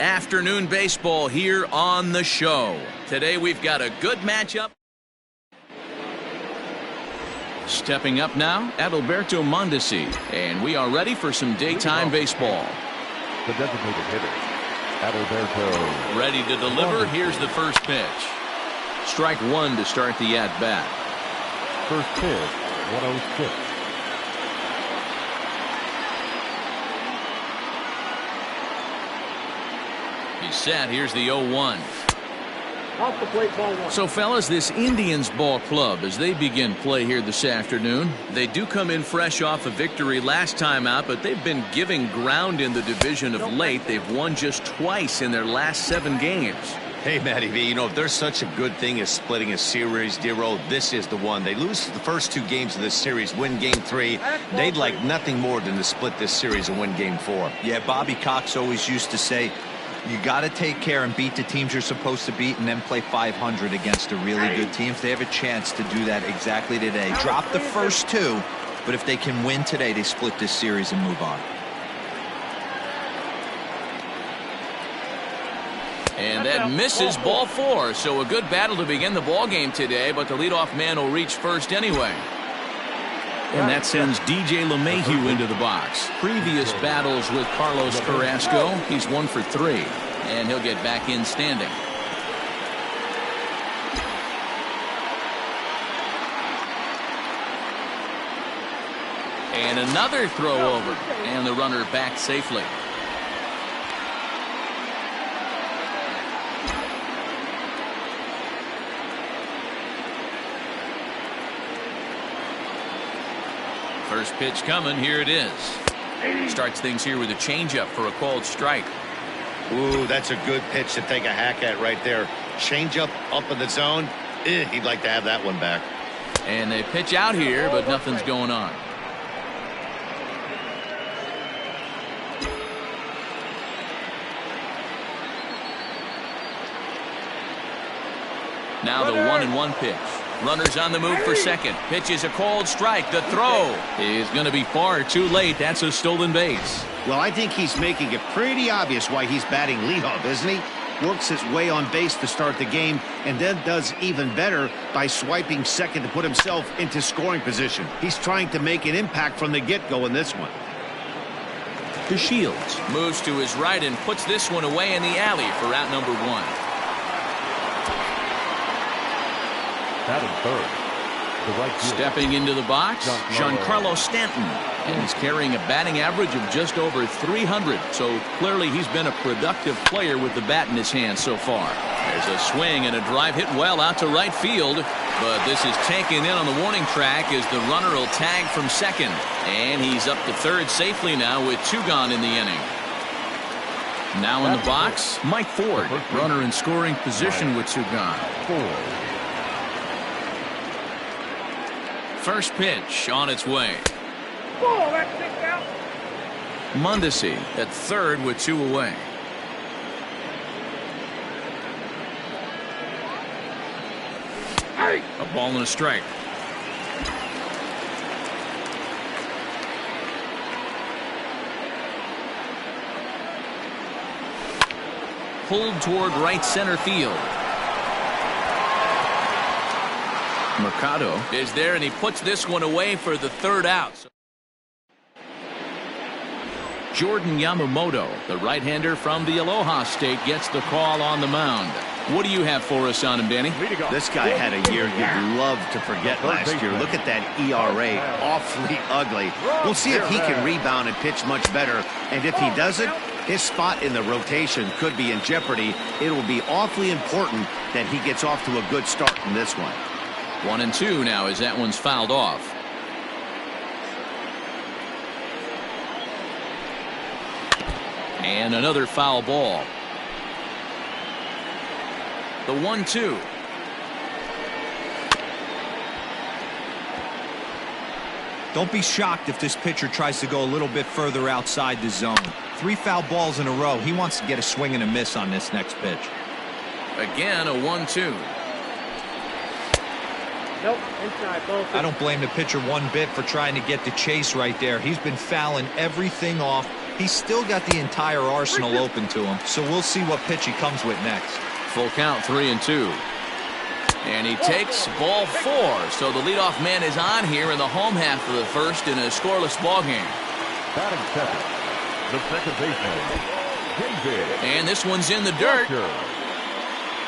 Afternoon baseball here on the show. Today we've got a good matchup. Stepping up now, Adalberto Mondesi, and we are ready for some daytime baseball. The designated hitter, Adalberto. Ready to deliver. Here's the first pitch. Strike one to start the at-bat. First pitch, 106. He's set. Here's the 0-1. Off the plate, ball one. So, fellas, this Indians ball club, as they begin play here this afternoon, they do come in fresh off a victory last time out, but they've been giving ground in the division of late. They've won just twice in their last 7 games. Hey, Matty V, you know, if there's such a good thing as splitting a series, Dero, this is the one. They lose the first 2 games of this series, win game 3. They'd like nothing more than to split this series and win game 4. Yeah, Bobby Cox always used to say, you got to take care and beat the teams you're supposed to beat and then play 500 against a really good team. If they have a chance to do that exactly today. Drop the first 2, but if they can win today, they split this series and move on. And that misses, ball 4. So a good battle to begin the ball game today, but the leadoff man will reach first anyway. And that sends DJ LeMahieu into the box. Previous battles with Carlos Carrasco, he's 1 for 3. And he'll get back in standing. And another throw over. And the runner back safely. First pitch coming. Here it is. Starts things here with a changeup for a called strike. Ooh, that's a good pitch to take a hack at right there. Changeup up in the zone. He'd like to have that one back. And they pitch out here, but nothing's going on. Now the 1-1 pitch. Runners on the move for second. Pitch is a called strike. The throw is going to be far too late. That's a stolen base. Well, I think he's making it pretty obvious why he's batting leadoff, isn't he? Works his way on base to start the game and then does even better by swiping second to put himself into scoring position. He's trying to make an impact from the get-go in this one. DeShields moves to his right and puts this one away in the alley for out number 1. Batting third, the right fielder. Stepping into the box, Giancarlo Stanton. And he's carrying a batting average of just over 300. So clearly he's been a productive player with the bat in his hand so far. There's a swing and a drive hit well out to right field. But this is taken in on the warning track as the runner will tag from second. And he's up to third safely now with 2 gone in the inning. Now in the box, Mike Ford. Runner in scoring position with 2 gone. First pitch on its way. Mondesi at third with 2 away. A ball and a strike. Pulled toward right center field. Mercado is there, and he puts this one away for the 3rd out. Jordan Yamamoto, the right-hander from the Aloha State, gets the call on the mound. What do you have for us on him, Danny? This guy had a year you'd love to forget last year. Look at that ERA, awfully ugly. We'll see if he can rebound and pitch much better. And if he doesn't, his spot in the rotation could be in jeopardy. It will be awfully important that he gets off to a good start in this one. 1-2 now as that one's fouled off. And another foul ball. The 1-2. Don't be shocked if this pitcher tries to go a little bit further outside the zone. 3 foul balls in a row. He wants to get a swing and a miss on this next pitch. Again, a 1-2. Nope, inside, ball. I don't blame the pitcher one bit for trying to get the chase right there. He's been fouling everything off. He's still got the entire arsenal open to him, so we'll see what pitch he comes with next. Full count, 3-2. And he takes ball 4. So the leadoff man is on here in the home half of the first in a scoreless ball game. Batting second, the second baseman, David. And this one's in the dirt.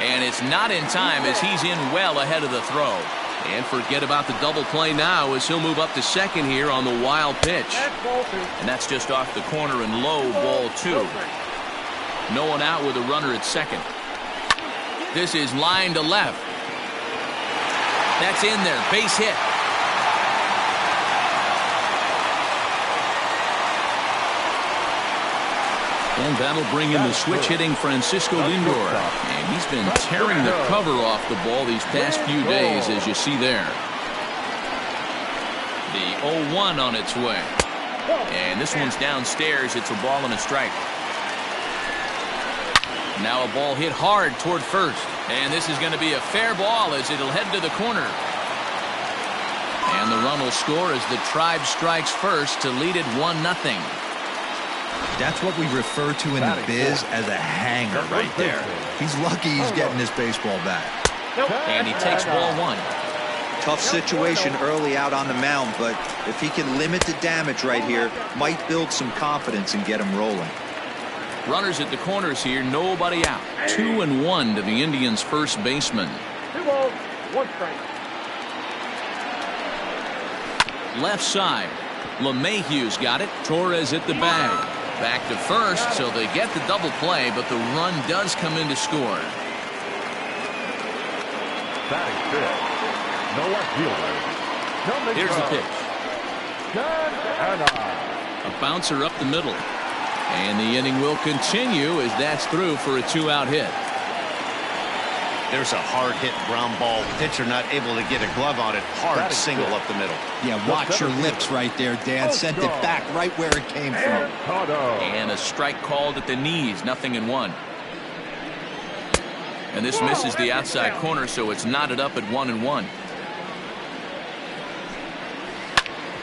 And it's not in time as he's in well ahead of the throw. And forget about the double play now as he'll move up to second here on the wild pitch. And that's just off the corner and low, ball 2. No one out with a runner at second. This is line to left. That's in there. Base hit. And that'll bring in the switch-hitting Francisco Lindor. And he's been tearing the cover off the ball these past few days, as you see there. The 0-1 on its way. And this one's downstairs. It's a ball and a strike. Now a ball hit hard toward first. And this is going to be a fair ball as it'll head to the corner. And the run will score as the Tribe strikes first to lead it 1-0. That's what we refer to in the biz as a hanger right there. He's lucky he's getting his baseball back. And he takes ball 1. Tough situation early out on the mound, but if he can limit the damage right here, might build some confidence and get him rolling. Runners at the corners here, nobody out. 2-1 to the Indians' first baseman. 2 balls, 1 strike. Left side. LeMahieu's got it. Torres at the bag. Back to first, so they get the double play, but the run does come in to score. Batting fifth, no left fielder. Here's the pitch. A bouncer up the middle. And the inning will continue as that's through for a 2-out hit. There's a hard hit ground ball. Pitcher not able to get a glove on it. Hard single up the middle. Yeah, watch your lips right there, Dan. Sent it back right where it came from. And a strike called at the knees. 0-1. And this misses the outside corner, so it's knotted up at 1-1.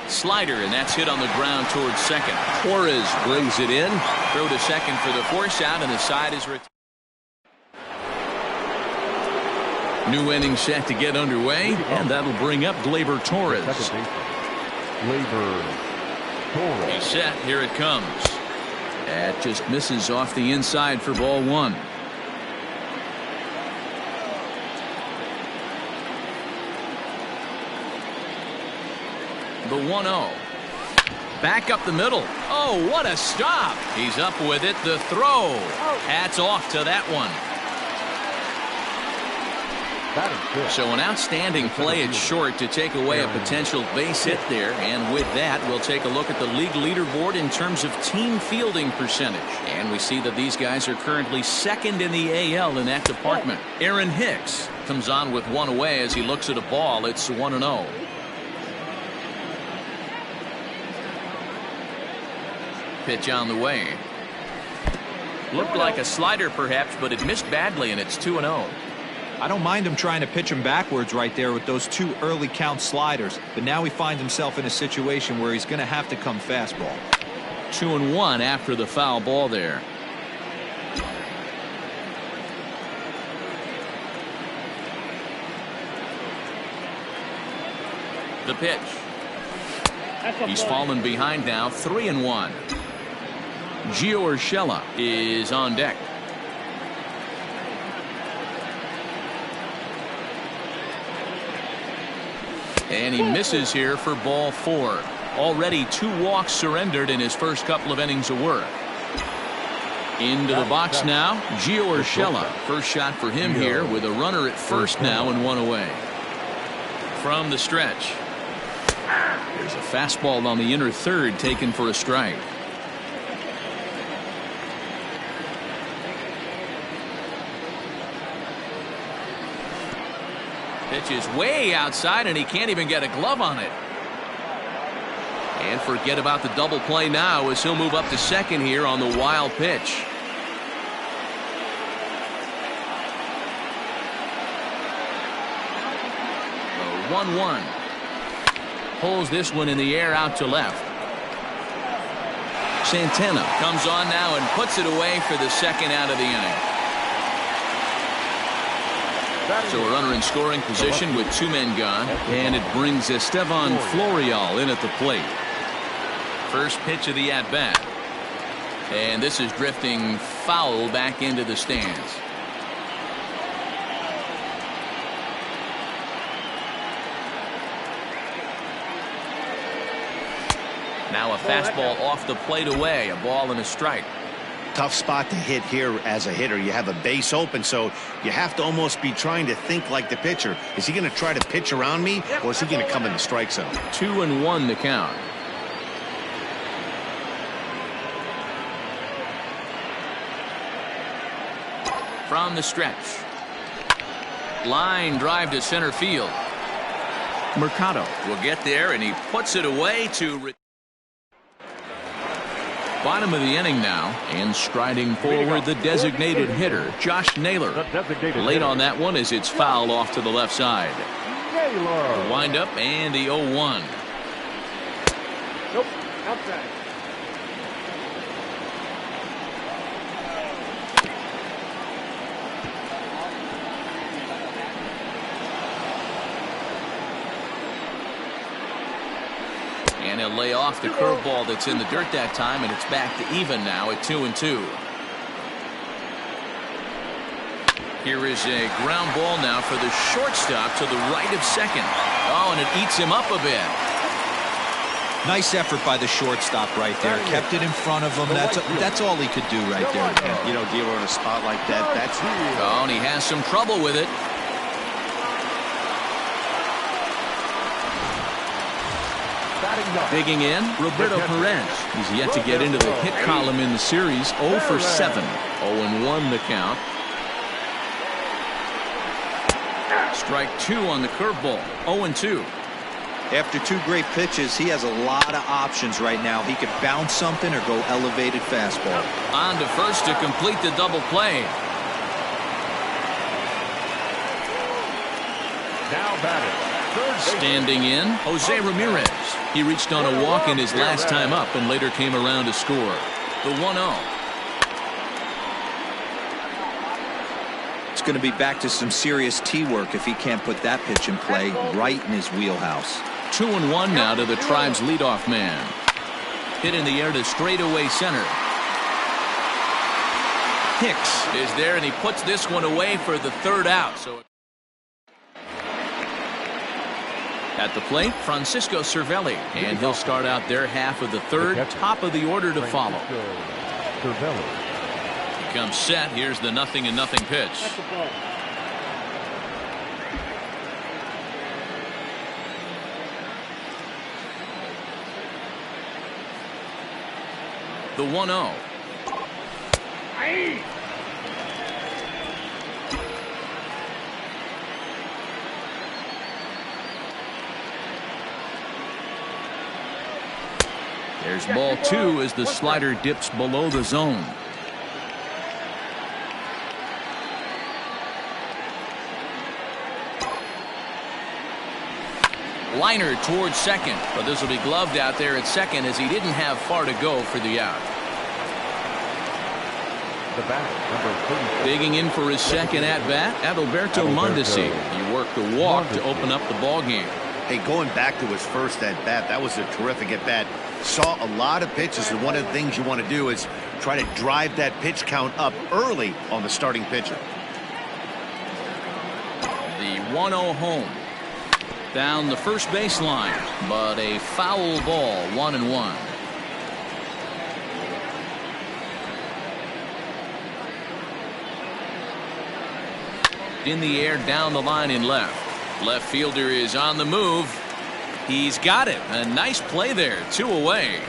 Slider, and that's hit on the ground towards second. Torres brings it in. Throw to second for the force out, and the side is retired. New inning set to get underway, and that'll bring up Gleyber Torres. He's set. Here it comes. That just misses off the inside for ball 1. The 1-0. Back up the middle. Oh, what a stop. He's up with it. The throw. Hats off to that one. So an outstanding play at short to take away a potential base hit there. And with that, we'll take a look at the league leaderboard in terms of team fielding percentage. And we see that these guys are currently second in the AL in that department. Aaron Hicks comes on with one away as he looks at a ball. It's 1-0. Pitch on the way. Looked like a slider perhaps, but it missed badly, and it's 2-0. I don't mind him trying to pitch him backwards right there with those 2 early count sliders, but now he finds himself in a situation where he's going to have to come fastball. 2-1 after the foul ball there. The pitch. He's fallen behind now. 3-1. Gio Urshela is on deck. And he misses here for ball 4. Already 2 walks surrendered in his first couple of innings of work. Into the box now, Gio Urshela. First shot for him here with a runner at first now and 1 away. From the stretch. There's a fastball on the inner third taken for a strike. Pitch is way outside and he can't even get a glove on it. And forget about the double play now as he'll move up to second here on the wild pitch. The 1-1. Pulls this one in the air out to left. Santana comes on now and puts it away for the second out of the inning. So a runner in scoring position with 2 men gone, and it brings Estevan Florial in at the plate. First pitch of the at-bat. And this is drifting foul back into the stands. Now a fastball off the plate away. A ball and a strike. Tough spot to hit here as a hitter. You have a base open, so you have to almost be trying to think like the pitcher. Is he going to try to pitch around me, or is he going to come in the strike zone? 2-1 the count. From the stretch. Line drive to center field. Mercado will get there, and he puts it away to bottom of the inning now, and striding forward the designated hitter, Josh Naylor. Late on that one as it's fouled off to the left side. The wind up and the 0-1. Nope, outside. And he'll lay off the curveball that's in the dirt that time, and it's back to even now at 2-2. Here is a ground ball now for the shortstop to the right of second. Oh, and it eats him up a bit. Nice effort by the shortstop right there. Kept it in front of him. That's all he could do right there. You know, Dero, in a spot like that, that's... Oh, and he has some trouble with it. Digging in, Roberto Perez. He's yet to get into the hit column in the series. 0 for 7. 0-1 the count. Strike 2 on the curveball. 0-2. After 2 great pitches, he has a lot of options right now. He could bounce something or go elevated fastball. On to first to complete the double play. Now batting. Standing in, Jose Ramirez. He reached on a walk in his last time up and later came around to score. The 1-0. It's going to be back to some serious tee work if he can't put that pitch in play right in his wheelhouse. 2-1 now to the Tribe's leadoff man. Hit in the air to straightaway center. Hicks is there, and he puts this one away for the 3rd out. So at the plate, Francisco Cervelli, and he'll start out their half of the 3rd, top of the order to follow. He comes set. Here's the 0-0 pitch. The 1-0. There's ball 2 as the slider dips below the zone. Liner towards second, but this will be gloved out there at second as he didn't have far to go for the out. The bat, Digging in for his second at-bat, Adalberto Mondesi. He worked the walk to open up the ball game. Hey, going back to his first at-bat, that was a terrific at-bat. Saw a lot of pitches, and one of the things you want to do is try to drive that pitch count up early on the starting pitcher. The 1-0 home. Down the first baseline, but a foul ball, 1-1. In the air, down the line in left. Left fielder is on the move. He's got it. A nice play there. 2 away.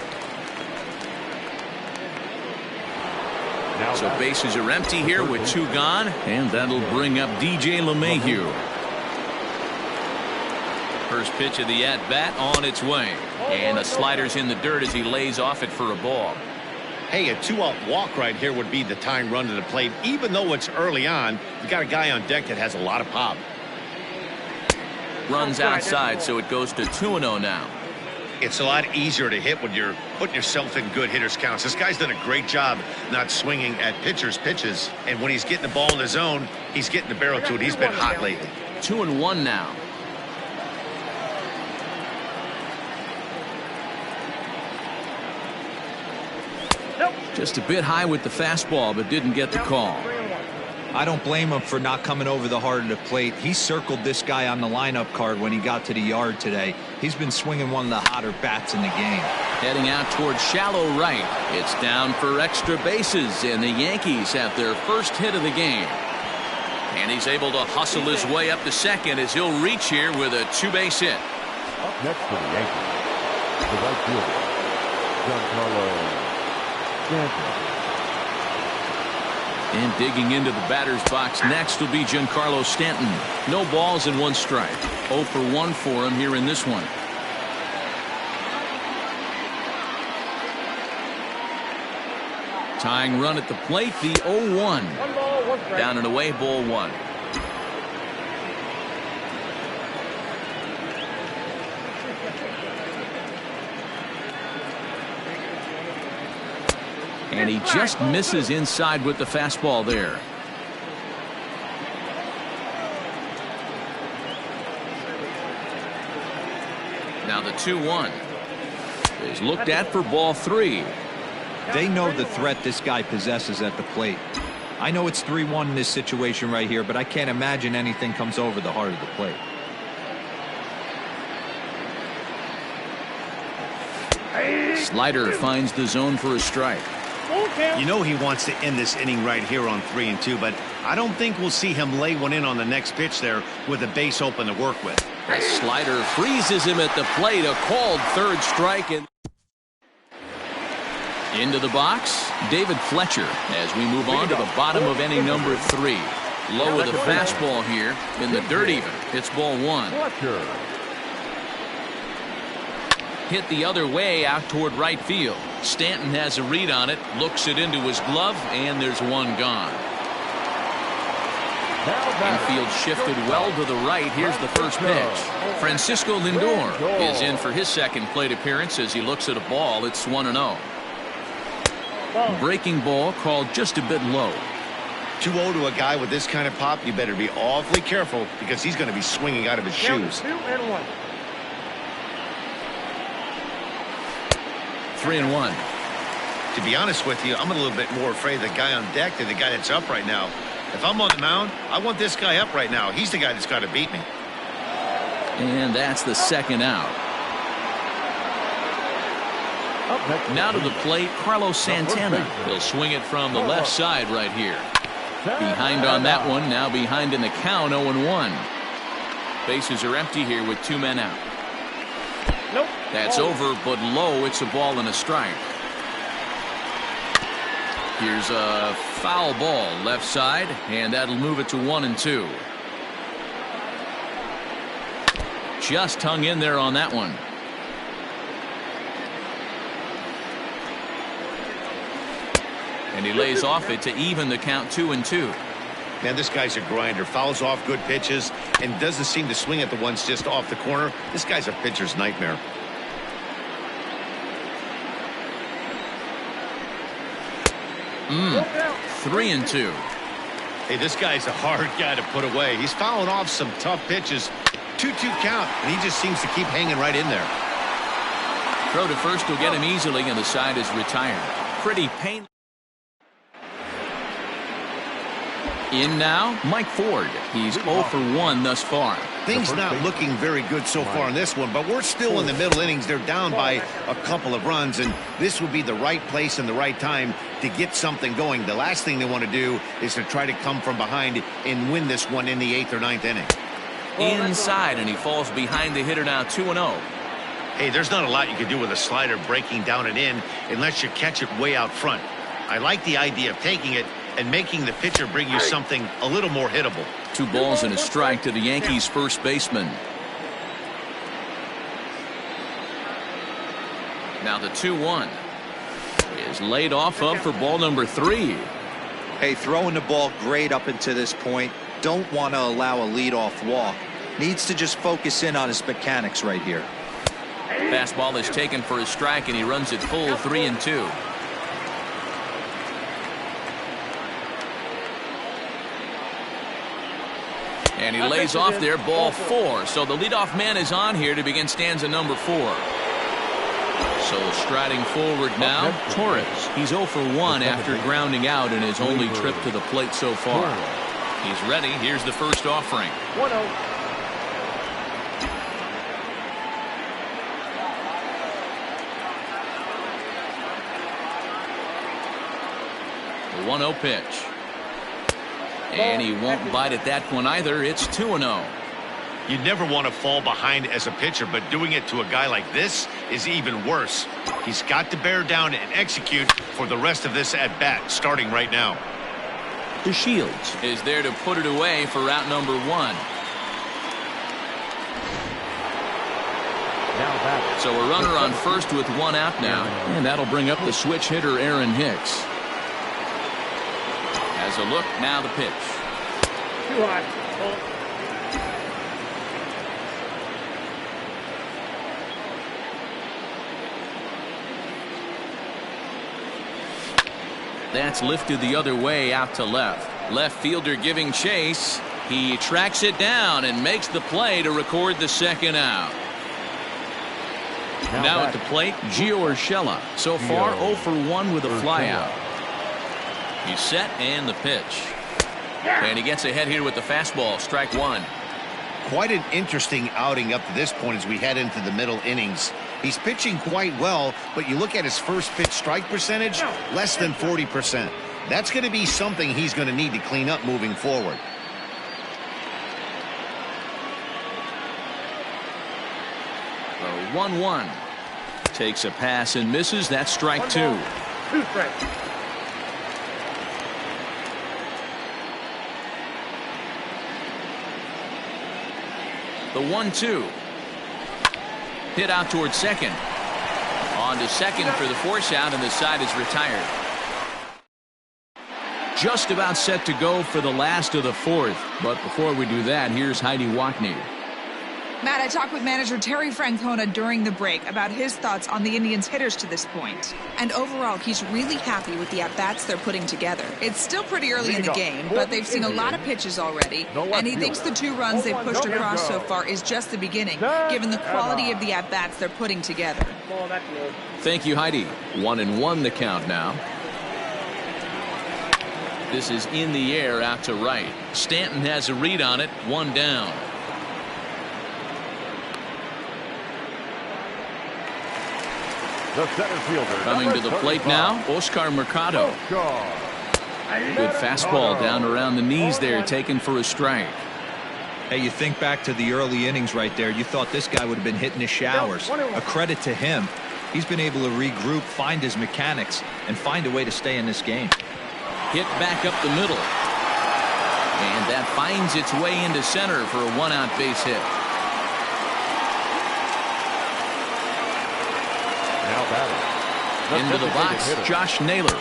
So bases are empty here with 2 gone, and that'll bring up DJ LeMahieu. First pitch of the at-bat on its way. And the slider's in the dirt as he lays off it for a ball. Hey, a 2-out walk right here would be the time run to the plate. Even though it's early on, you got a guy on deck that has a lot of pop. Runs outside, so it goes to 2-0 now. It's a lot easier to hit when you're putting yourself in good hitters counts. This guy's done a great job not swinging at pitchers' pitches. And when he's getting the ball in the zone, he's getting the barrel to it. He's been hot lately. 2-1 now. Just a bit high with the fastball, but didn't get the call. I don't blame him for not coming over the heart of the plate. He circled this guy on the lineup card when he got to the yard today. He's been swinging one of the hotter bats in the game. Heading out towards shallow right. It's down for extra bases, and the Yankees have their first hit of the game. And he's able to hustle his way up to second as he'll reach here with a two-base hit. Up next for the Yankees, the right fielder, Giancarlo Stanton. And digging into the batter's box next will be Giancarlo Stanton. No balls and one strike. 0 for 1 for him here in this one. Tying run at the plate, the 0-1. Down and away, ball 1. And he just misses inside with the fastball there. Now the 2-1 is looked at for ball 3. They know the threat this guy possesses at the plate. I know it's 3-1 in this situation right here, but I can't imagine anything comes over the heart of the plate. Slider finds the zone for a strike. You know he wants to end this inning right here on 3-2, but I don't think we'll see him lay one in on the next pitch there with a base open to work with. A slider freezes him at the plate. A called third strike. And into the box, David Fletcher as we move on to the bottom of inning number 3. Low with a fastball here in the dirt even. It's ball 1. Hit the other way out toward right field. Stanton has a read on it, looks it into his glove, and there's one gone. Infield shifted well to the right. Here's the first pitch. Francisco Lindor is in for his second plate appearance as he looks at a ball. It's 1-0. Breaking ball called just a bit low. 2-0 to a guy with this kind of pop, you better be awfully careful because he's going to be swinging out of his shoes. 2-1. 3-1. To be honest with you, I'm a little bit more afraid of the guy on deck than the guy that's up right now. If I'm on the mound, I want this guy up right now. He's the guy that's got to beat me. And that's the second out. Now to the plate, Carlos Santana. He'll swing it from the left side right here. Behind on that one, now behind in the count, 0-1. Bases are empty here with 2 men out. Nope. That's over, but low. It's a ball and a strike. Here's a foul ball left side, and that'll move it to 1-2. Just hung in there on that one. And he lays off it to even the count 2-2. Man, this guy's a grinder. Fouls off good pitches and doesn't seem to swing at the ones just off the corner. This guy's a pitcher's nightmare. Look out. 3-2. Hey, this guy's a hard guy to put away. He's fouling off some tough pitches. 2-2 count, and he just seems to keep hanging right in there. Throw to first will get him easily, and the side is retired. Pretty painful. In now, Mike Ford. He's 0 for 1 thus far. Things not looking very good so far in this one, but we're still in the middle innings. They're down by a couple of runs, and this would be the right place and the right time to get something going. The last thing they want to do is to try to come from behind and win this one in the 8th or 9th inning. Inside, and he falls behind the hitter now, 2-0. Hey, there's not a lot you can do with a slider breaking down and in unless you catch it way out front. I like the idea of taking it and making the pitcher bring you something a little more hittable. 2 balls and a strike to the Yankees' first baseman. Now the 2-1 is laid off of for ball number 3. Hey, throwing the ball great up until this point. Don't want to allow a leadoff walk. Needs to just focus in on his mechanics right here. Fastball is taken for a strike, and he runs it full 3-2. And he lays off there, ball 4. So the leadoff man is on here to begin stanza number 4. So striding forward now, Torres. He's 0 for 1 after grounding out in his only trip to the plate so far. He's ready. Here's the first offering. 1-0. The 1-0 pitch. And he won't bite at that one either. It's 2-0. You never want to fall behind as a pitcher, but doing it to a guy like this is even worse. He's got to bear down and execute for the rest of this at-bat, starting right now. DeShields is there to put it away for out number 1. So a runner on first with 1 out now, and that'll bring up the switch hitter Aaron Hicks. As a look, now the pitch. Too high. That's lifted the other way out to left. Left fielder giving chase. He tracks it down and makes the play to record the second out. Now at the plate, Gio Urshela. So far 0 for 1 with a flyout. He's set and the pitch. And he gets ahead here with the fastball, strike 1. Quite an interesting outing up to this point as we head into the middle innings. He's pitching quite well, but you look at his first pitch strike percentage, less than 40%. That's going to be something he's going to need to clean up moving forward. The 1-1. Takes a pass and misses. That's strike 2. 2 strikes. The 1-2. Hit out towards second. On to second for the force out, and the side is retired. Just about set to go for the last of the 4th. But before we do that, here's Heidi Watney. Matt, I talked with manager Terry Francona during the break about his thoughts on the Indians' hitters to this point. And overall, he's really happy with the at-bats they're putting together. It's still pretty early in the game, but they've seen a lot of pitches already. And he thinks the 2 runs they've pushed across so far is just the beginning, given the quality of the at-bats they're putting together. Thank you, Heidi. 1-1 the count now. This is in the air out to right. Stanton has a read on it, 1 down. The center fielder. Coming to the plate now, Oscar Mercado. Good fastball down around the knees there, taken for a strike. Hey, you think back to the early innings right there. You thought this guy would have been hitting his showers. A credit to him. He's been able to regroup, find his mechanics, and find a way to stay in this game. Hit back up the middle. And that finds its way into center for a 1-out base hit. Into the box, Josh Naylor.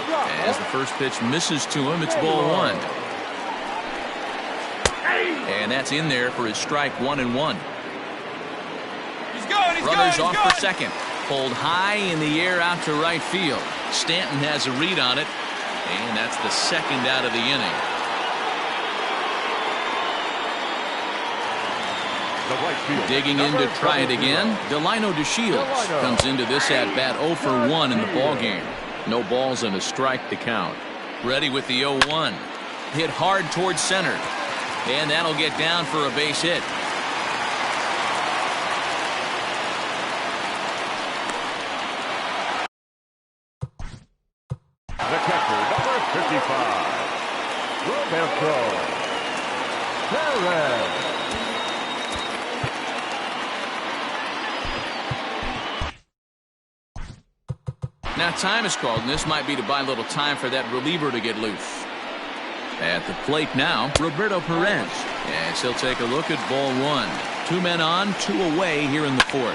As the first pitch misses to him, it's ball 1. And that's in there for his strike 1-1. Runners off for second. Pulled high in the air out to right field. Stanton has a read on it. And that's the second out of the inning. Digging in to try it again, Delino DeShields comes into this at-bat 0 for 1 in the ballgame. No balls and a strike to count. Ready with the 0-1. Hit hard towards center. And that'll get down for a base hit. The catcher, number 55, Roberto Perez. Now time is called, and this might be to buy a little time for that reliever to get loose. At the plate now, Roberto Perez. Yes, he'll take a look at ball 1. 2 men on, 2 away here in the 4th.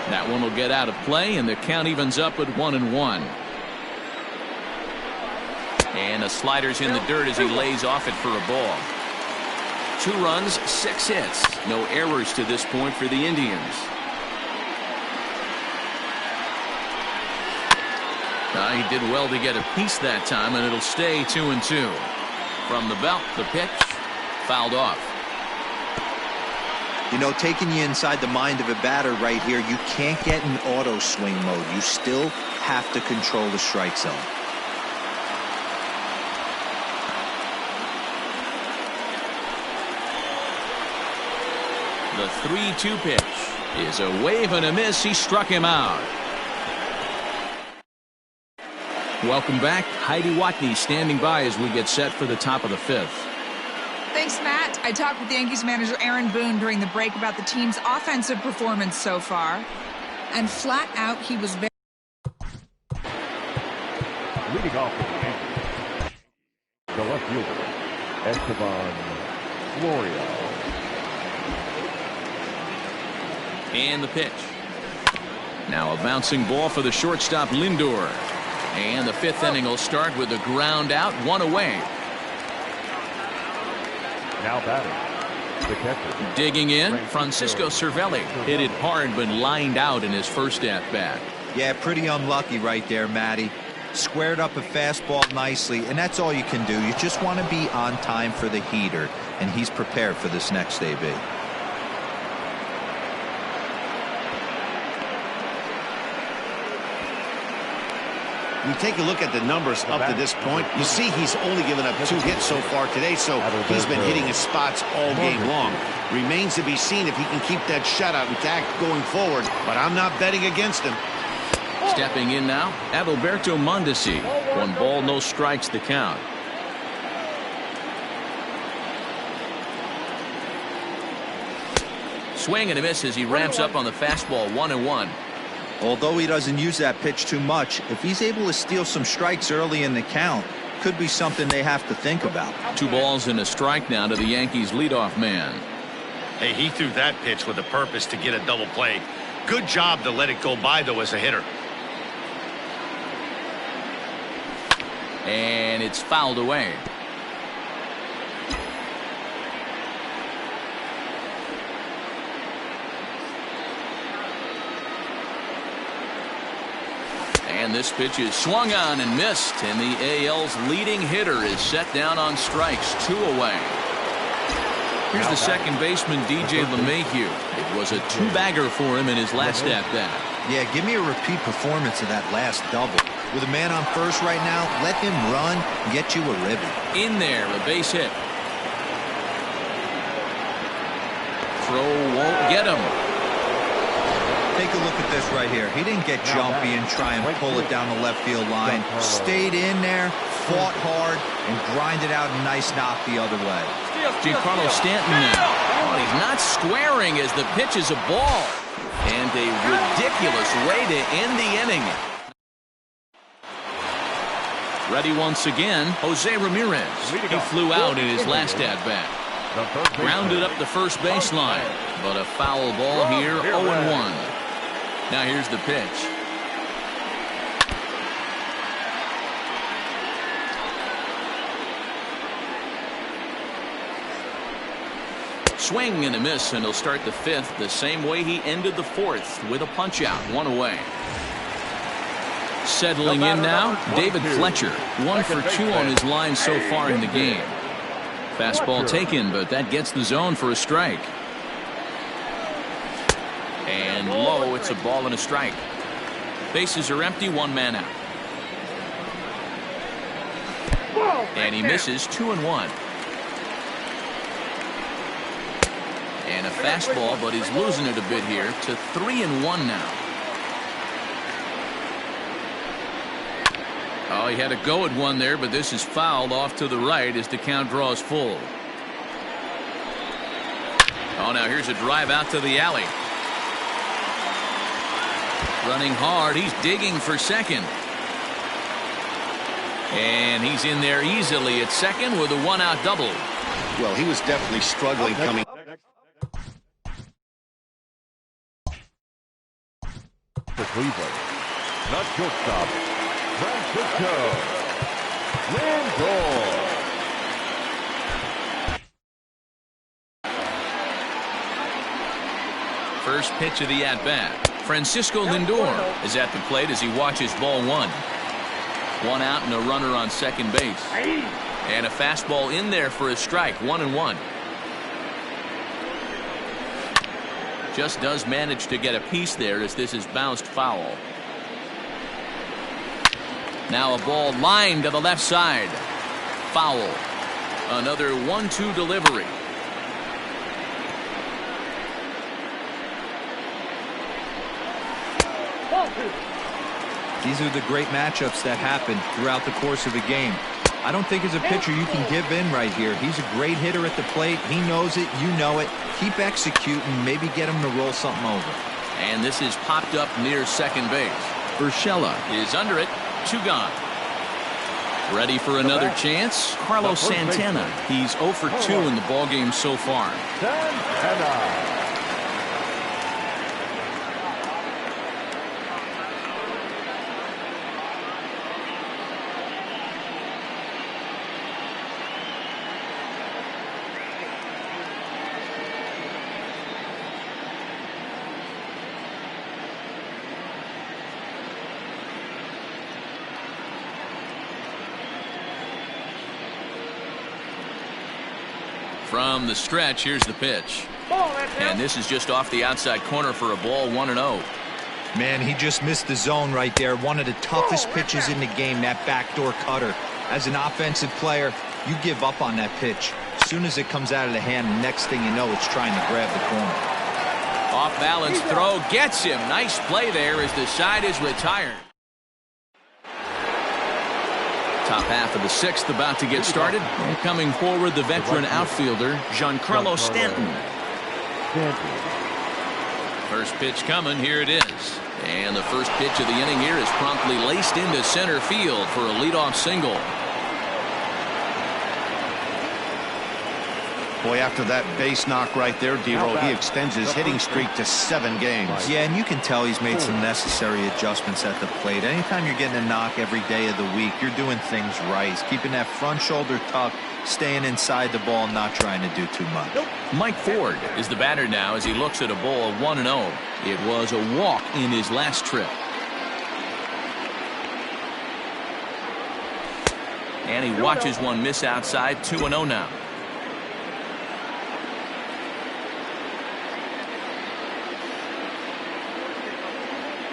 That one will get out of play, and the count evens up at 1-1. And the slider's in the dirt as he lays off it for a ball. 2 runs, 6 hits. No errors to this point for the Indians. He did well to get a piece that time, and it'll stay 2-2. From the belt, the pitch, fouled off. You know, taking you inside the mind of a batter right here, you can't get in auto swing mode. You still have to control the strike zone. The 3-2 pitch is a wave and a miss. He struck him out. Welcome back. Heidi Watney standing by as we get set for the top of the fifth. Thanks, Matt. I talked with Yankees manager Aaron Boone during the break about the team's offensive performance so far. And flat out, he was very... Leading off with the Yankees, the left fielder, Esteban Florio. And the pitch. Now a bouncing ball for the shortstop Lindor. And the fifth inning will start with a ground out, one away. Now batting, the catcher. Digging in, Francisco Cervelli hit it hard but lined out in his first at-bat. Yeah, pretty unlucky right there, Matty. Squared up a fastball nicely, and that's all you can do. You just want to be on time for the heater, and he's prepared for this next AB. You take a look at the numbers up to this point, you see he's only given up 2 hits so far today, so he's been hitting his spots all game long. Remains to be seen if he can keep that shutout intact going forward, but I'm not betting against him. Stepping in now, Adalberto Mondesi. 1 ball, no strikes, the count. Swing and a miss as he ramps up on the fastball, 1-1. Although he doesn't use that pitch too much, if he's able to steal some strikes early in the count, could be something they have to think about. 2 balls and a strike now to the Yankees leadoff man. Hey, he threw that pitch with a purpose to get a double play. Good job to let it go by, though, as a hitter. And it's fouled away. And this pitch is swung on and missed, and the AL's leading hitter is set down on strikes, 2 away. Here's the second baseman, DJ LeMahieu. It was a 2-bagger for him in his last at-bat. Yeah, give me a repeat performance of that last double. With a man on first right now, let him run and get you a ribby. In there, a base hit. Throw won't get him. Take a look at this right here. He didn't get jumpy and try and pull it down the left field line. Stayed in there, fought hard, and grinded out a nice knock the other way. Giancarlo Stanton now. Oh, he's not squaring as the pitch is a ball. And a ridiculous way to end the inning. Ready once again, Jose Ramirez. He flew out in his last at-bat. Grounded up the first baseline, but a foul ball here, 0-1. Now here's the pitch. Swing and a miss, and he'll start the fifth the same way he ended the fourth, with a punch-out, 1 away. Settling in now, David Fletcher. 1 for 2 on his line so far in the game. Fastball taken, but that gets the zone for a strike. And low, it's a ball and a strike. Bases are empty, 1 man out. And he misses, 2-1. And a fastball, but he's losing it a bit here to 3-1 now. Oh, he had a go at one there, but this is fouled off to the right as the count draws full. Oh, now here's a drive out to the alley. Running hard, he's digging for second. And he's in there easily at second with a 1-out double. Well, he was definitely struggling coming. For Cleveland, not shortstop, Francisco Lindor. First pitch of the at-bat. Francisco Lindor is at the plate as he watches ball 1. One out and a runner on second base. And a fastball in there for a strike. 1-1. Just does manage to get a piece there as this is bounced foul. Now a ball lined to the left side. Foul. Another 1-2 delivery. These are the great matchups that happen throughout the course of a game. I don't think as a pitcher you can give in right here. He's a great hitter at the plate. He knows it. You know it. Keep executing. Maybe get him to roll something over. And this is popped up near second base. Urshela is under it. 2 gone. Ready for another chance? Carlos Santana. He's 0 for 2 in the ballgame so far. Santana. From the stretch, here's the pitch. And this is just off the outside corner for a ball. 1-0. Man, he just missed the zone right there. One of the toughest pitches in the game, that backdoor cutter. As an offensive player, you give up on that pitch. As soon as it comes out of the hand, the next thing you know, it's trying to grab the corner. Off balance throw gets him. Nice play there as the side is retired. Top half of the 6th about to get started. And coming forward, the veteran outfielder, Giancarlo Stanton. First pitch coming. Here it is. And the first pitch of the inning here is promptly laced into center field for a leadoff single. Boy, after that base knock right there, D-Roll, he extends his hitting streak to 7 games. Yeah, and you can tell he's made some necessary adjustments at the plate. Anytime you're getting a knock every day of the week, you're doing things right. He's keeping that front shoulder tucked, staying inside the ball, not trying to do too much. Mike Ford is the batter now as he looks at a ball 1-0. It was a walk in his last trip. And he watches one miss outside. 2-0 now.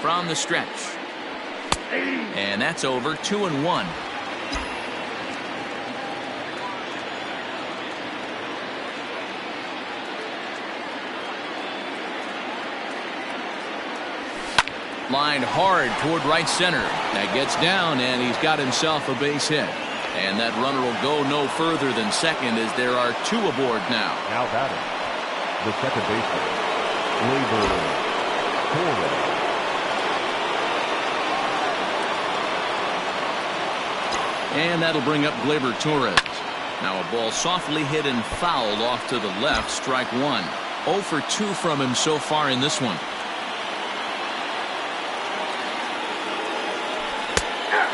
From the stretch. And that's over. 2-1. Lined hard toward right center. That gets down, and he's got himself a base hit. And that runner will go no further than second as there are 2 aboard now. Now batting, the second baseman, Gleyber Torres. And that'll bring up Gleyber Torres. Now a ball softly hit and fouled off to the left. Strike 1. 0 for 2 from him so far in this one.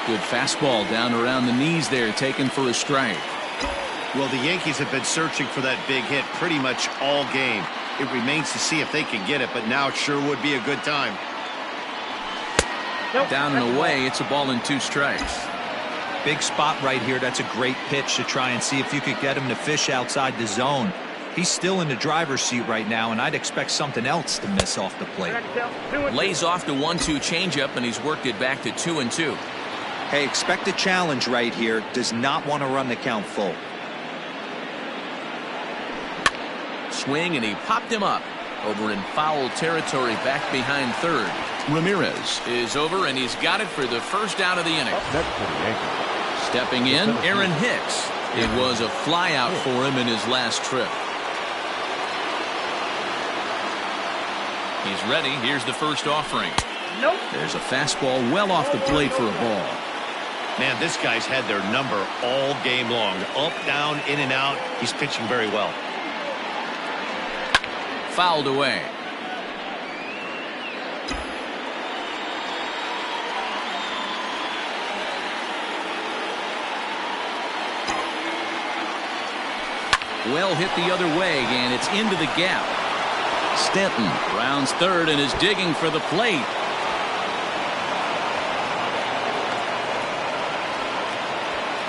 Good fastball down around the knees there, taken for a strike. Well, the Yankees have been searching for that big hit pretty much all game. It remains to see if they can get it, but now it sure would be a good time. Down and away, it's a ball and 2 strikes. Big spot right here. That's a great pitch to try and see if you could get him to fish outside the zone. He's still in the driver's seat right now, and I'd expect something else to miss off the plate. Lays off the 1-2 changeup, and he's worked it back to 2-2. Hey, expect a challenge right here. Does not want to run the count full. Swing, and he popped him up. Over in foul territory back behind third. Ramirez is over, and he's got it for the first out of the inning. Stepping in, Aaron Hicks. It was a fly out for him in his last trip. He's ready. Here's the first offering. There's a fastball well off the plate for a ball. Man, this guy's had their number all game long. Up, down, in and out. He's pitching very well. Fouled away. Well hit the other way, and it's into the gap. Stanton rounds third and is digging for the plate.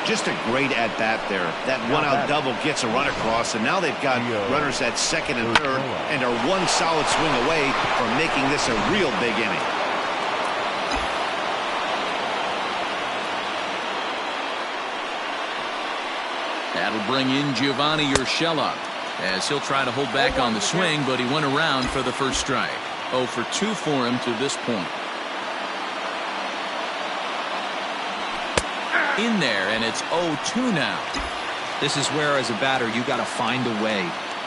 Just a great at-bat there. That one-out double gets a run across, and now they've got runners at second and third, and are one solid swing away from making this a real big inning. That'll bring in Giovanni Urshela, as he'll try to hold back on the swing, but he went around for the first strike. 0 for 2 for him to this point. In there, and it's 0-2 now. This is where, as a batter, you got to find a way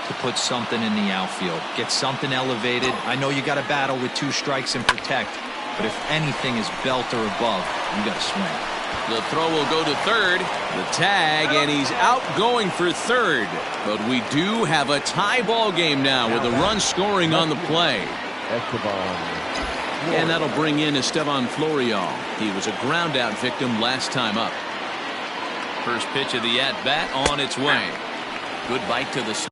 to put something in the outfield. Get something elevated. I know you got to battle with 2 strikes and protect, but if anything is belt or above, you got to swing. The throw will go to third. The tag, and he's out going for third. But we do have a tie ball game now with a run scoring on the play. And that'll bring in Esteban Florial. He was a ground out victim last time up. First pitch of the at-bat on its way. Good bite to the...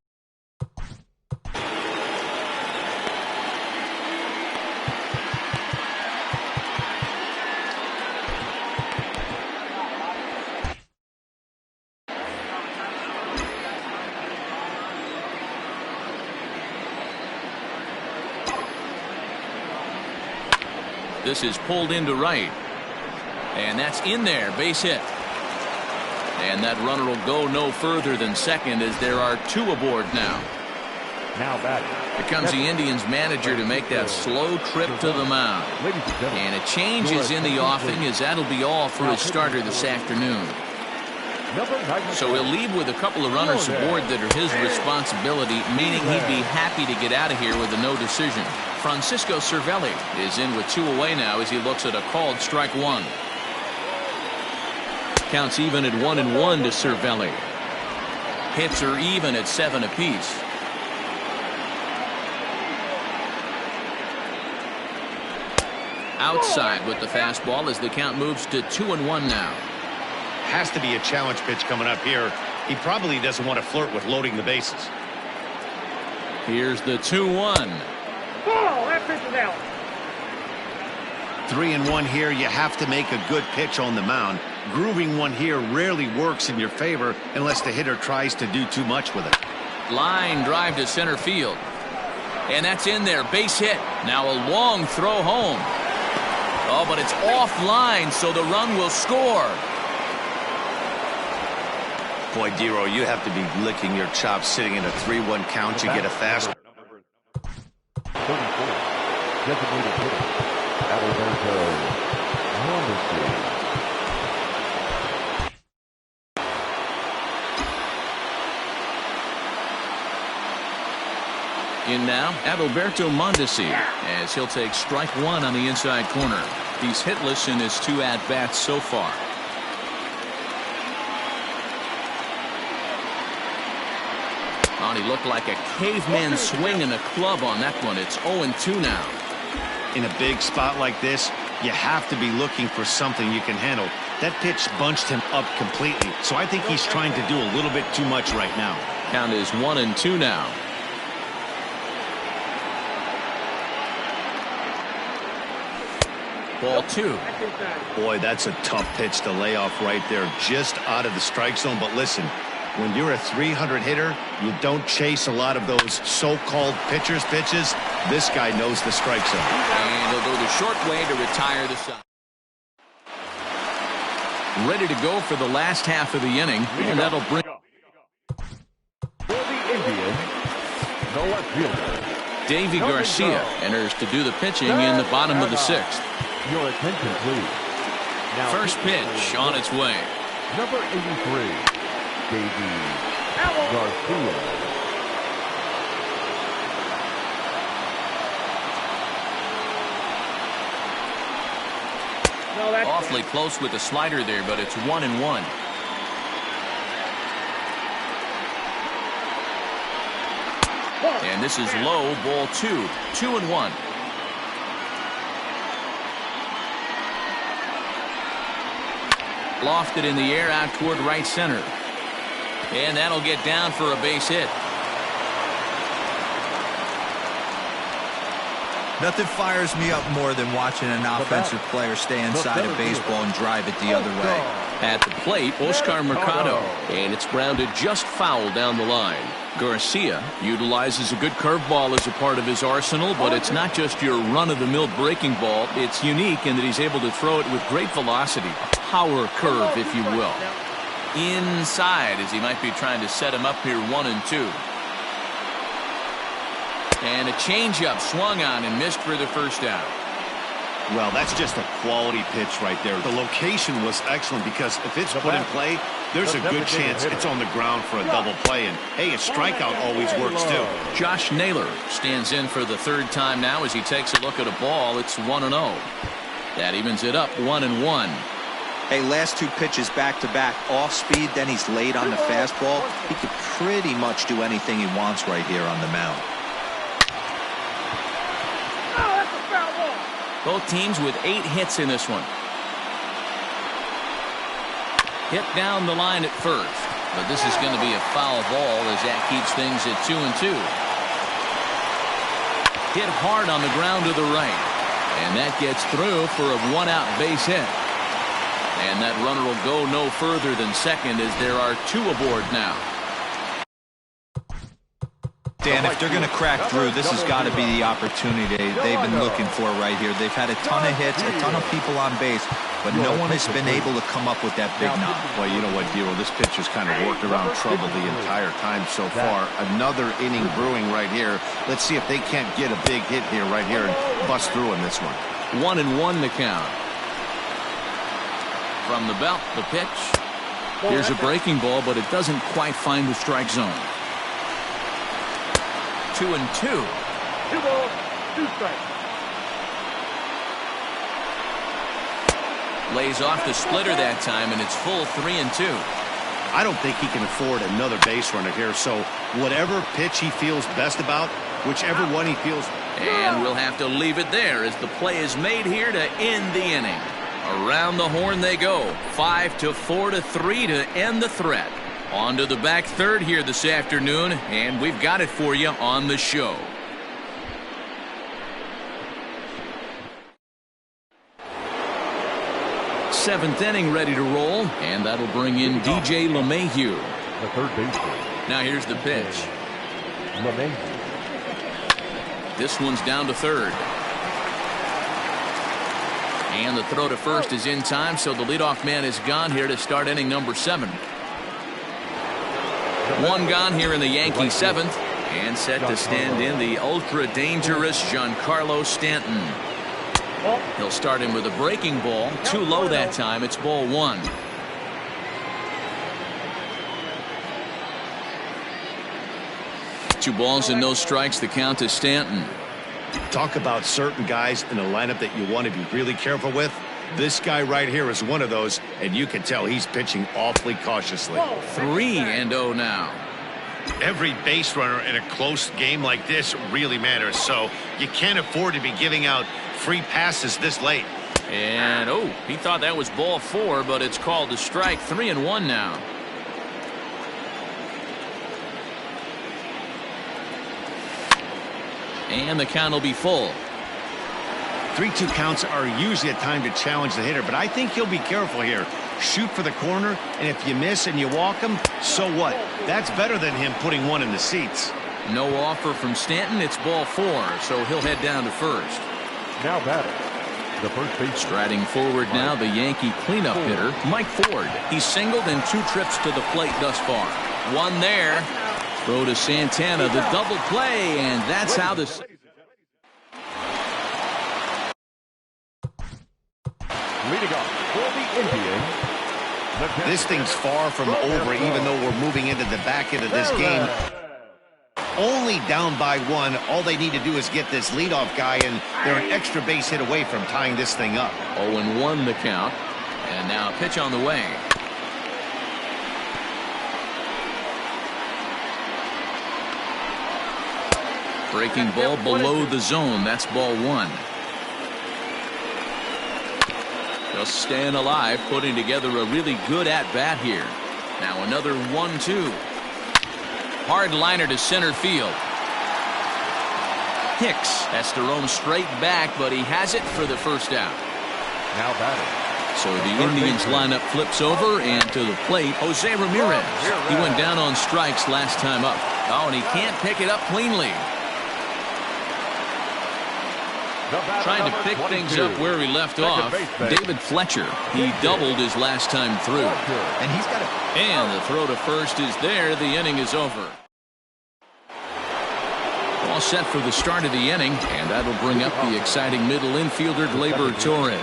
This is pulled into right. And that's in there. Base hit. And that runner will go no further than second, as there are 2 aboard now. Now batting. Here comes the Indians manager to make that slow trip to the mound. And a change is in the offing, as that'll be all for his starter this afternoon. So he'll leave with a couple of runners aboard that are his responsibility, meaning he'd be happy to get out of here with a no decision. Francisco Cervelli is in with 2 away now as he looks at a called strike 1. Counts even at 1-1 to Cervelli. Hits are even at 7 apiece. Outside with the fastball as the count moves to 2-1 now. Has to be a challenge pitch coming up here. He probably doesn't want to flirt with loading the bases. Here's the 2-1. Ball, that pitch is out. 3-1 here. You have to make a good pitch on the mound. Grooving one here rarely works in your favor unless the hitter tries to do too much with it. Line drive to center field. And that's in there. Base hit. Now a long throw home. Oh, but it's offline, so the run will score. Boy, Dero, you have to be licking your chops sitting in a 3-1 count to get a fast. 34. Designated hitter. Alberto Mondesi. In now, Adalberto Mondesi, as he'll take strike 1 on the inside corner. He's hitless in his 2 at-bats so far. He looked like a caveman swinging a club on that one. It's 0-2 now. In a big spot like this, you have to be looking for something you can handle. That pitch bunched him up completely, so I think he's trying to do a little bit too much right now. Count is 1-2 now. Ball 2. Boy, that's a tough pitch to lay off right there, just out of the strike zone. But listen, when you're a 300 hitter, you don't chase a lot of those so-called pitcher's pitches. This guy knows the strike zone. And he'll go the short way to retire the side. Ready to go for the last half of the inning, and that'll bring... For the Indians, the left fielder, Davy Garcia enters to do the pitching in the bottom of the 6th. Your attention, please. Now, First pitch on its way. number 83, Davy Garcia. No, that's Awfully close with the slider there, but it's 1-1. And this is low, ball 2. 2-1. Lofted in the air out toward right center. And that'll get down for a base hit. Nothing fires me up more than watching an offensive player stay inside a baseball and drive it the other way. At the plate, Oscar Mercado, and it's grounded just foul down the line. Garcia utilizes a good curveball as a part of his arsenal, but it's not just your run-of-the-mill breaking ball. It's unique in that he's able to throw it with great velocity, a power curve, if you will. Inside, as he might be trying to set him up here 1-2. And a changeup swung on and missed for the first out. Well, that's just a quality pitch right there. The location was excellent because if it's put in play, there's a good chance it's on the ground for a double play. And, hey, a strikeout always works, too. Josh Naylor stands in for the third time now as he takes a look at a ball. It's 1-0. That evens it up 1-1. Hey, last two pitches back-to-back, off speed, then he's laid on the fastball. He could pretty much do anything he wants right here on the mound. Both teams with 8 hits in this one. Hit down the line at first, but this is going to be a foul ball as that keeps things at 2-2. Hit hard on the ground to the right, and that gets through for a 1-out base hit. And that runner will go no further than second as there are 2 aboard now. Dan, if they're going to crack through, this has got to be the opportunity they've been looking for right here. They've had a ton of hits, a ton of people on base, but no one has been able to come up with that big knock. Well, you know what, Dero, this pitcher's kind of worked around trouble the entire time so far. Another inning brewing right here. Let's see if they can't get a big hit here right here and bust through in this one. 1-1 the count. From the belt, the pitch. Here's a breaking ball, but it doesn't quite find the strike zone. 2-2. 2 balls, 2 strikes. Lays off the splitter that time, and it's full 3-2. I don't think he can afford another base runner here, so whatever pitch he feels best about, whichever one he feels. And we'll have to leave it there as the play is made here to end the inning. Around the horn they go. 5-4-3 to end the threat. On to the back third here this afternoon, and we've got it for you on the show. Seventh inning ready to roll, and that'll bring in DJ LeMahieu. The third baseman. Now here's the pitch. LeMahieu. This one's down to third. And the throw to first is in time, so the leadoff man is gone here to start inning number 7. 1 gone here in the Yankee 7th, and set to stand in the ultra-dangerous Giancarlo Stanton. He'll start him with a breaking ball, too low that time. It's ball 1. Two balls and no strikes. The count to Stanton. Talk about certain guys in a lineup that you want to be really careful with. This guy right here is one of those, and you can tell he's pitching awfully cautiously. 3-0 now. Every base runner in a close game like this really matters, so you can't afford to be giving out free passes this late. And, oh, he thought that was ball 4, but it's called a strike. 3-1 now. And the count will be full. 3-2 counts are usually a time to challenge the hitter, but I think he'll be careful here. Shoot for the corner, and if you miss and you walk him, so what? That's better than him putting one in the seats. No offer from Stanton. It's ball 4, so he'll head down to first. Now batting, the first base. Striding forward now, the Yankee cleanup hitter, Mike Ford. He's singled in 2 trips to the plate thus far. 1 there. Throw to Santana, the double play, and that's how this. Leading off for the Indians. This thing's far from over, even though we're moving into the back end of this game. Only down by 1. All they need to do is get this leadoff guy, and they're an extra base hit away from tying this thing up. 0-1 the count. And now a pitch on the way. Breaking ball below the zone. That's ball 1. Just staying alive, putting together a really good at-bat here. Now another 1-2. Hard liner to center field. Hicks has to roam straight back, but he has it for the first out. Now batting. So the Indians lineup flips over, and to the plate, Jose Ramirez. He went down on strikes last time up. Oh, and he can't pick it up cleanly. Trying to pick things up where he left off, David Fletcher. He doubled his last time through. And he's got a... And the throw to first is there. The inning is over. All set for the start of the inning, and that'll bring up the exciting middle infielder, Gleyber Torres.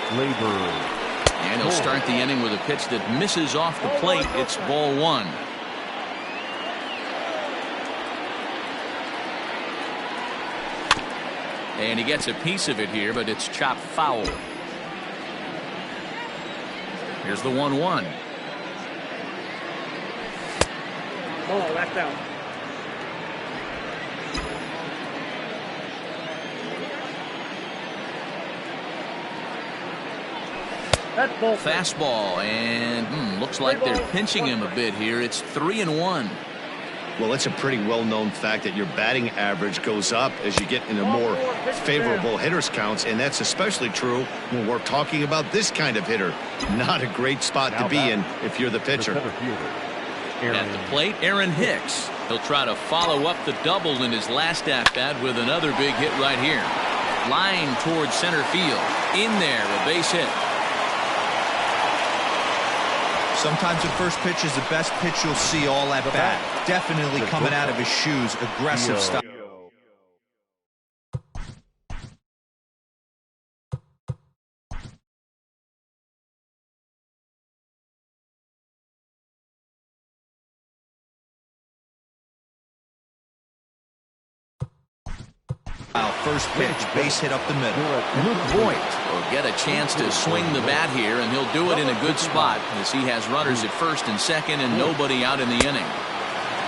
And he'll start the inning with a pitch that misses off the plate. It's ball one. And he gets a piece of it here, but it's chopped foul. Here's the 1-1. Ball, that's down. That's ball. Fastball, and looks like they're pinching him a bit here. It's 3-1. Well, it's a pretty well-known fact that your batting average goes up as you get into more favorable hitters counts, and that's especially true when we're talking about this kind of hitter. Not a great spot to be in if you're the pitcher. At the plate, Aaron Hicks. He'll try to follow up the double in his last at-bat with another big hit right here. Line towards center field. In there, a base hit. Sometimes the first pitch is the best pitch you'll see all at bat. Definitely coming out of his shoes. Aggressive style. First pitch, base hit up the middle. Luke Voigt will get a chance to swing the bat here, and he'll do it in a good spot as he has runners at first and second and nobody out in the inning.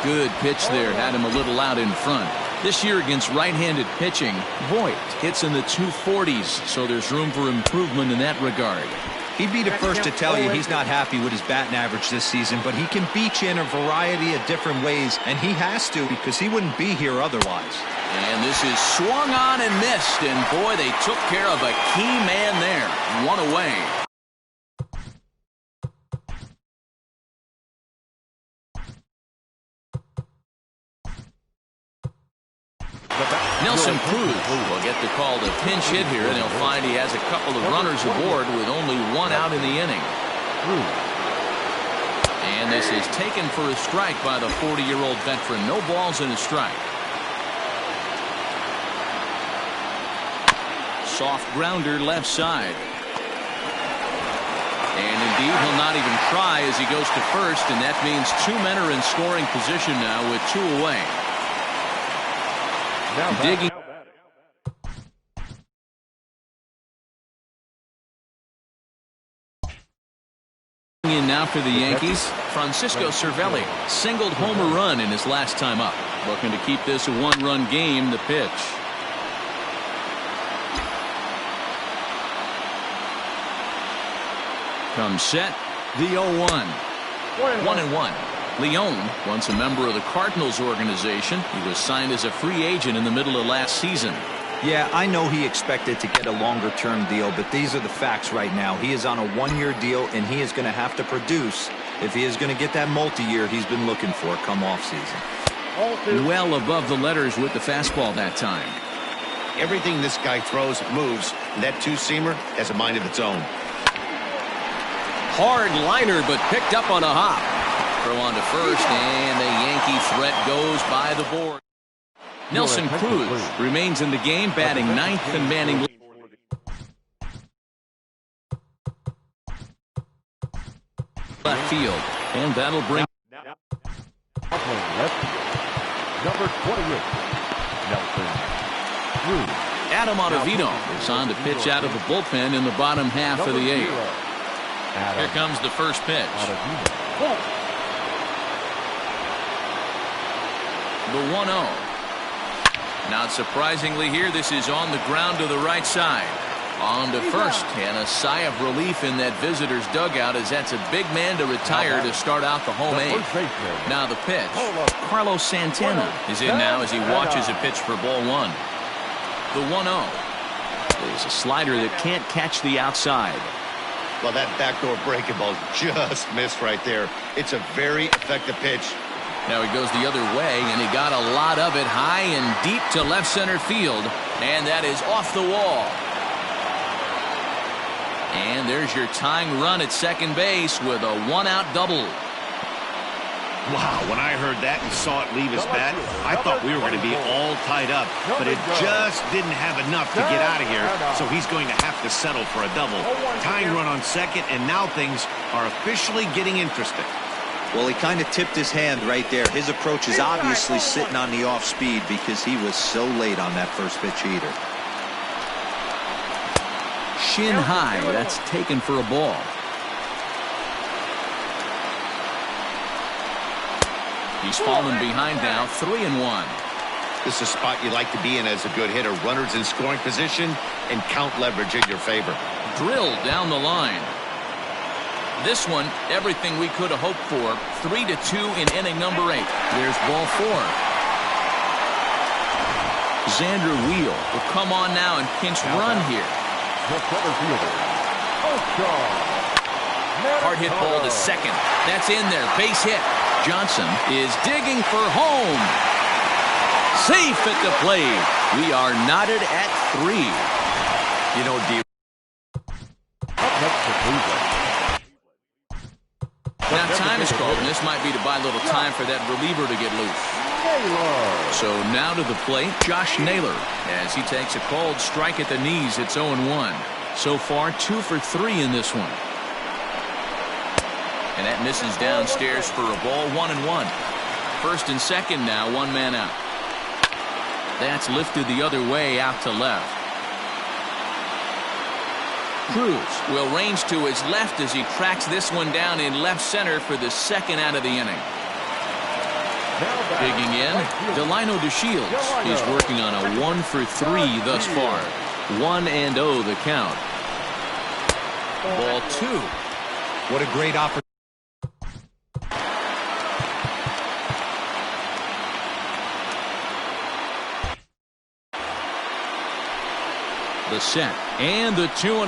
Good pitch there, had him a little out in front. This year against right-handed pitching, Voigt hits in the 240s, so there's room for improvement in that regard. He'd be the first to tell you he's not happy with his batting average this season, but he can beat you in a variety of different ways, and he has to because he wouldn't be here otherwise. And this is swung on and missed, and boy, they took care of a key man there. One away. Nelson Cruz will get the call to pinch hit here, and he'll find he has a couple of runners aboard with only one out in the inning. And this is taken for a strike by the 40-year-old veteran. No balls and a strike. Soft grounder left side. And indeed, he'll not even try as he goes to first, and that means two men are in scoring position now with two away. Digging. In now for the Yankees, Francisco Cervelli singled home run in his last time up. Looking to keep this a one-run game. The pitch. Comes set. The 0-1. 1-1. Leon, once a member of the Cardinals organization, he was signed as a free agent in the middle of last season. Yeah, I know he expected to get a longer-term deal, but these are the facts right now. He is on a one-year deal, and he is going to have to produce if he is going to get that multi-year he's been looking for come off-season. Well above the letters with the fastball that time. Everything this guy throws moves, and that two-seamer has a mind of its own. Hard liner, but picked up on a hop. Throw on to first, and the Yankee threat goes by the board. Nelson Cruz remains in the game, batting ninth and manning left field, and that'll bring number 28, Nelson Cruz. Adam Ottavino is on to pitch out of the bullpen in the bottom half of the eighth. Here comes the first pitch. The 1-0. Not surprisingly here, this is on the ground to the right side. On to first, and a sigh of relief in that visitor's dugout as that's a big man to retire to start out the home eighth. Now the pitch. Carlos Santana is in now as he watches a pitch for ball one. The 1-0 is a slider that can't catch the outside. Well, that backdoor breaking ball just missed right there. It's a very effective pitch. Now he goes the other way, and he got a lot of it high and deep to left center field, and that is off the wall. And there's your tying run at second base with a one-out double. Wow, when I heard that and saw it leave his bat, I thought we were going to be all tied up, but it just didn't have enough to get out of here, so he's going to have to settle for a double. Tying run on second, and now things are officially getting interesting. Well, he kind of tipped his hand right there. His approach is obviously sitting on the off speed because he was so late on that first pitch heater. Shin high, that's taken for a ball. He's fallen behind now, 3-1. This is a spot you like to be in as a good hitter. Runners in scoring position and count leverage in your favor. Drilled down the line. This one, everything we could have hoped for. 3-2 in inning number 8. There's ball 4. Xander Wheel will come on now and pinch run here. Hard hit ball to second. That's in there. Base hit. Johnson is digging for home. Safe at the plate. We are knotted at 3. You know, D. Now time is called, and this might be to buy a little time for that reliever to get loose. So now to the plate, Josh Naylor, as he takes a cold strike at the knees. It's 0-1. So far, 2 for 3 in this one. And that misses downstairs for a ball. 1-1. First and second now, one man out. That's lifted the other way out to left. Cruz will range to his left as he tracks this one down in left center for the second out of the inning. Digging in, Delino DeShields is working on a 1 for 3 thus far. 1-0 the count. Ball 2. What a great opportunity. The set and the 2-0.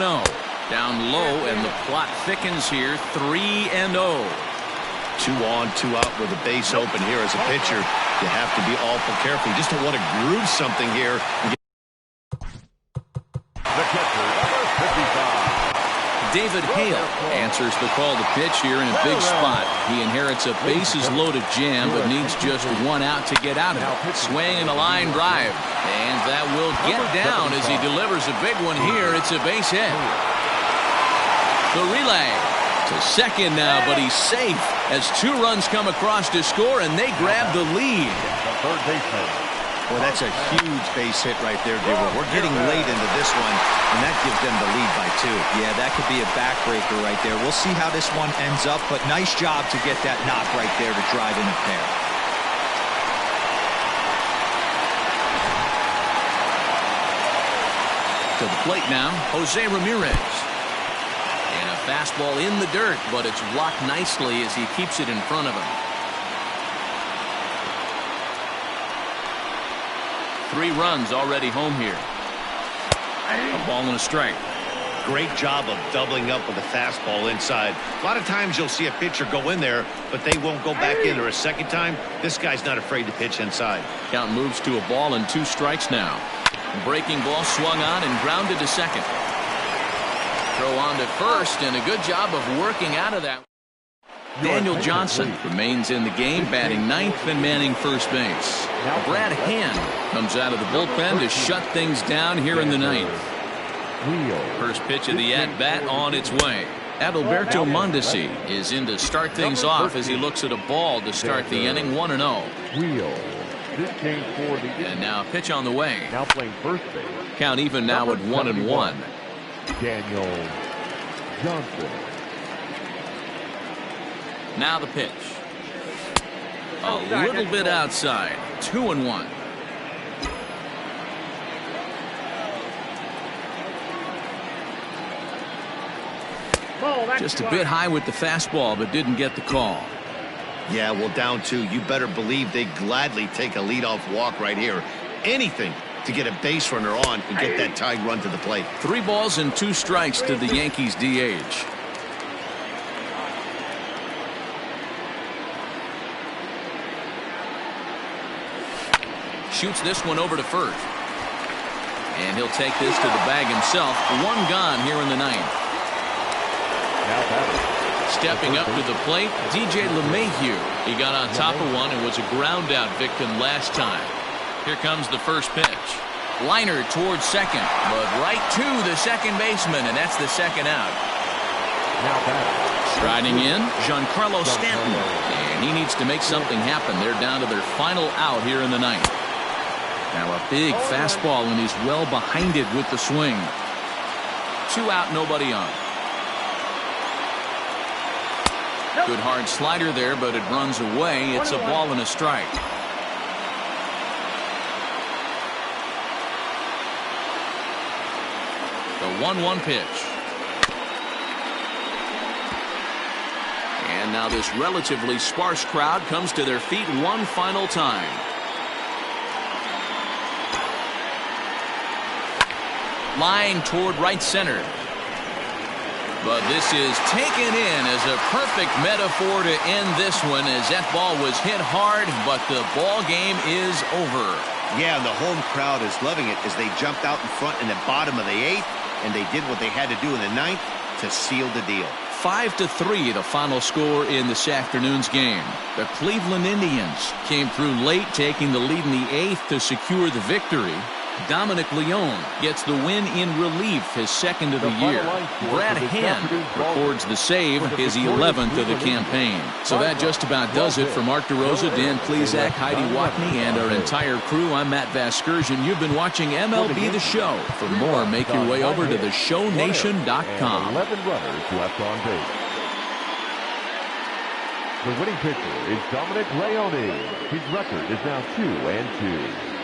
Down low, and the plot thickens here. 3-0. 2 on, 2 out with a base open here as a pitcher. You have to be awful careful. You just don't want to groove something here. The catcher, number 55. David Hale answers the call to pitch here in a big spot. He inherits a bases-loaded jam, but needs just 1 out to get out of it. Swing and a line drive. And that will get down as he delivers a big one here. It's a base hit. The relay to second now, but he's safe as 2 runs come across to score, and they grab the lead. The third baseman. Boy, that's a huge base hit right there, Dibble. We're getting late into this one, and that gives them the lead by 2. Yeah, that could be a backbreaker right there. We'll see how this one ends up, but nice job to get that knock right there to drive in a pair. To the plate now, Jose Ramirez. And a fastball in the dirt, but it's blocked nicely as he keeps it in front of him. 3 runs already home here. A ball and a strike. Great job of doubling up with a fastball inside. A lot of times you'll see a pitcher go in there, but they won't go back in there a second time. This guy's not afraid to pitch inside. Count moves to a ball and 2 strikes now. Breaking ball swung on and grounded to second. Throw on to first, and a good job of working out of that. Daniel Johnson remains in the game, batting 9th and manning first base. Brad Hand comes out of the bullpen to shut things down here in the 9th. First pitch of the at-bat on its way. Adalberto Mondesi is in to start things off as he looks at a ball to start the inning. 1-0. And now a pitch on the way. Now playing first base. Count even now at 1-1. Daniel Johnson. Now the pitch. A little bit outside. 2-1. Just a bit high with the fastball, but didn't get the call. Yeah, well, down 2. You better believe they gladly take a leadoff walk right here. Anything to get a base runner on and get that tying run to the plate. 3 balls and 2 strikes to the Yankees DH. Shoots this one over to first. And he'll take this to the bag himself. 1 gone here in the 9th. Stepping up to the plate, DJ LeMahieu. He got on top of one and was a ground out victim last time. Here comes the first pitch. Liner towards second, but right to the second baseman, and that's the second out. Striding in, Giancarlo Stanton. And he needs to make something happen. They're down to their final out here in the 9th. Now a big fastball, and he's well behind it with the swing. 2 out, nobody on. Good hard slider there, but it runs away. It's a ball and a strike. The 1-1 pitch. And now this relatively sparse crowd comes to their feet one final time. Line toward right center. But this is taken in as a perfect metaphor to end this one, as that ball was hit hard, but the ball game is over. Yeah, and the home crowd is loving it as they jumped out in front in the bottom of the 8th, and they did what they had to do in the 9th to seal the deal. 5-3, the final score in this afternoon's game. The Cleveland Indians came through late, taking the lead in the 8th to secure the victory. Dominic Leone gets the win in relief, his 2nd of the year. Brad Hand records the save, his 11th of the campaign. So that just about does it. For Mark DeRosa, Dan Plesac, Heidi Watney, and our entire crew, I'm Matt Vasgersian. You've been watching MLB The Show. For more, make your way over to theshownation.com. 11 runners left on base. The winning pitcher is Dominic Leone. His record is now 2-2.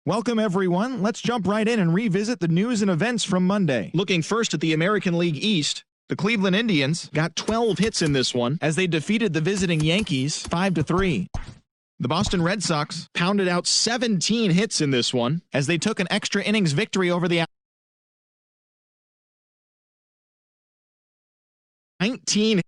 Welcome, everyone. Let's jump right in and revisit the news and events from Monday. Looking first at the American League East, the Cleveland Indians got 12 hits in this one as they defeated the visiting Yankees 5-3. The Boston Red Sox pounded out 17 hits in this one as they took an extra innings victory over the 19